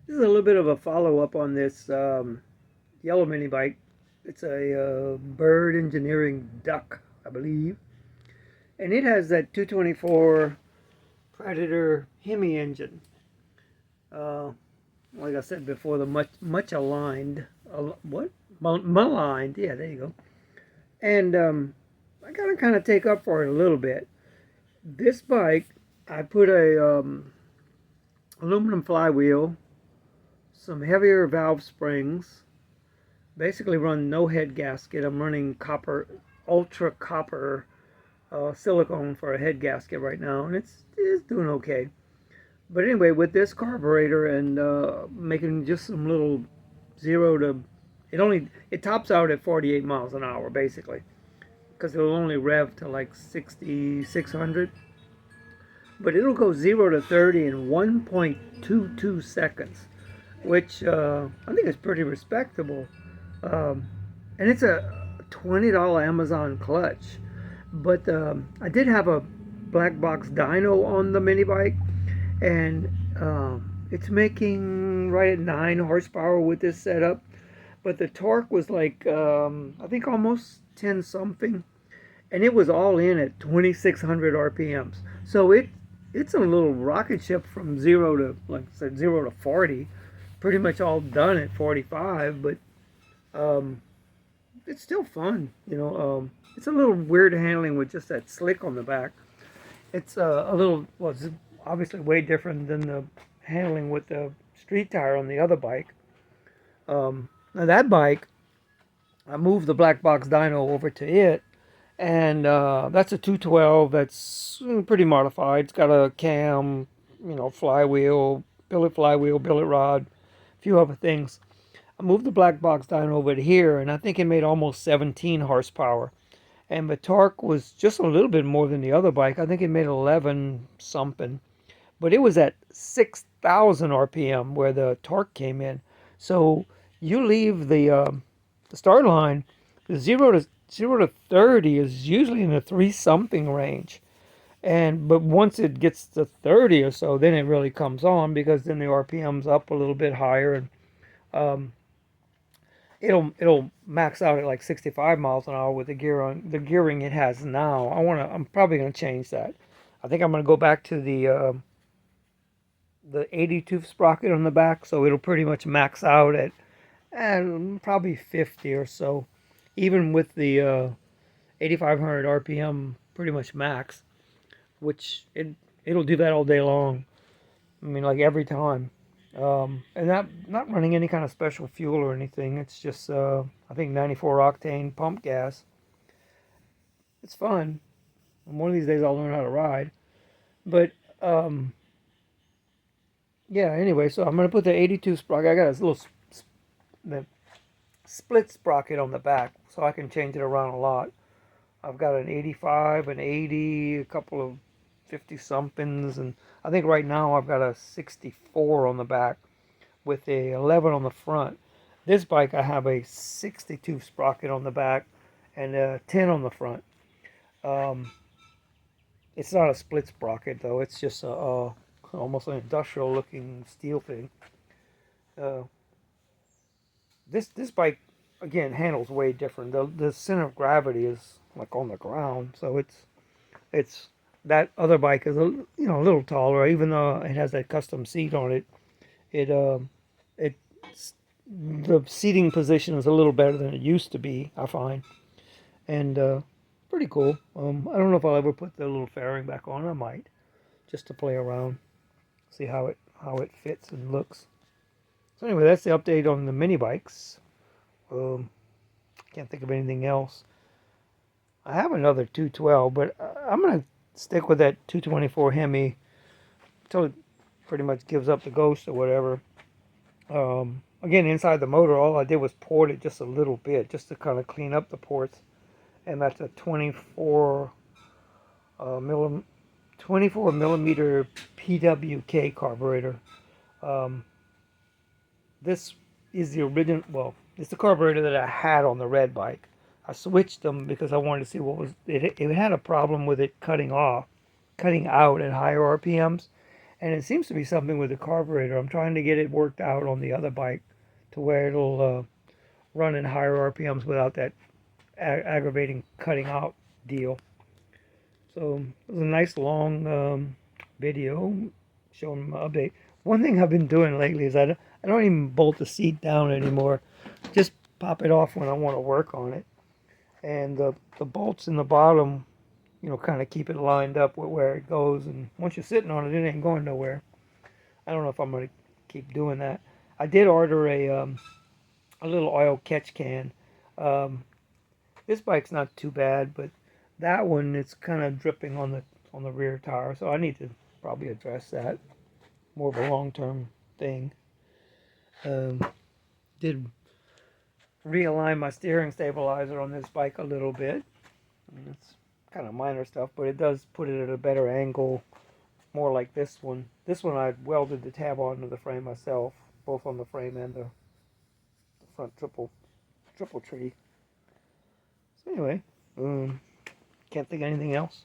This is a little bit of a follow-up on this yellow mini bike. It's a bird engineering duck, I believe. And it has that 224 Predator Hemi engine. Uh, like I said before, the much aligned, what? Maligned, yeah, there you go. And I gotta kind of take up for it a little bit. This bike, I put a aluminum flywheel, some heavier valve springs, basically run no head gasket. I'm running copper, ultra copper silicone for a head gasket right now, and it's doing okay. But anyway, with this carburetor and making just some little 0 to it tops out at 48 miles an hour basically, because it'll only rev to like 6,600, but it'll go 0 to 30 in 1.22 seconds, which I think is pretty respectable. Um, and it's a $20 Amazon clutch. But I did have a black box dyno on the mini bike, and it's making right at 9 horsepower with this setup. But the torque was like I think almost 10 something, and it was all in at 2,600 RPMs. So it's a little rocket ship from 0 to, like I said, 0 to 40, pretty much all done at 45. But um, it's still fun. It's a little weird handling with just that slick on the back. It's a little, well, it's obviously way different than the handling with the street tire on the other bike. Now that bike, I moved the black box dyno over to it, and that's a 212 that's pretty modified. It's got a cam, flywheel, billet rod, a few other things. I moved the black box dyno over to here, and I think it made almost 17 horsepower. And the torque was just a little bit more than the other bike. I think it made 11 something, but it was at 6,000 RPM where the torque came in. So you leave the start line, the 0 to 30 is usually in the 3 something range. And but once it gets to 30 or so, then it really comes on, because then the RPM's up a little bit higher, and um, it'll max out at like 65 miles an hour with the gearing it has now. I'm probably gonna change that. I think I'm gonna go back to the 82 sprocket on the back, so it'll pretty much max out at probably 50 or so, even with the 8,500 RPM pretty much max, which it'll do that all day long. I mean, like every time. And not running any kind of special fuel or anything. It's just I think 94 octane pump gas. It's fun. And one of these days I'll learn how to ride. But um, yeah. Anyway, so I'm gonna put the 82 sprocket. I got this little the split sprocket on the back, so I can change it around a lot. I've got an 85, an 80, a couple of 50 somethings, and I think right now I've got a 64 on the back with a 11 on the front. This bike I have a 62 sprocket on the back and a 10 on the front. Um, it's not a split sprocket though. It's just almost an industrial looking steel thing. Uh, this bike again handles way different. The center of gravity is like on the ground, so it's that other bike is a little taller, even though it has that custom seat on it. It it the seating position is a little better than it used to be, I find, and pretty cool. I don't know if I'll ever put the little fairing back on. I might, just to play around, see how it fits and looks. So anyway, that's the update on the mini bikes. Um, can't think of anything else. I have another 212, but I'm gonna stick with that 224 Hemi until it pretty much gives up the ghost or whatever. Again, inside the motor, all I did was port it just a little bit, just to kind of clean up the ports. And that's a 24 millimeter PWK carburetor. Um, this is the original. Well, it's the carburetor that I had on the red bike. I switched them because I wanted to see what was it. It had a problem with it cutting out at higher RPMs, And it seems to be something with the carburetor. I'm trying to get it worked out on the other bike to where it'll run in higher RPMs without that aggravating cutting out deal. So it was a nice long video showing my update. One thing I've been doing lately is I don't even bolt the seat down anymore. Just pop it off when I want to work on it. And the bolts in the bottom, you know, kind of keep it lined up with where it goes. And once you're sitting on it, it ain't going nowhere. I don't know if I'm going to keep doing that. I did order a little oil catch can. Um, this bike's not too bad, but that one, it's kind of dripping on the rear tire, so I need to probably address that. More of a long-term thing. Um, did realign my steering stabilizer on this bike a little bit. I mean, it's kind of minor stuff, but it does put it at a better angle, more like this one. This one I welded the tab onto the frame myself, both on the frame and the front triple tree. So anyway, can't think of anything else.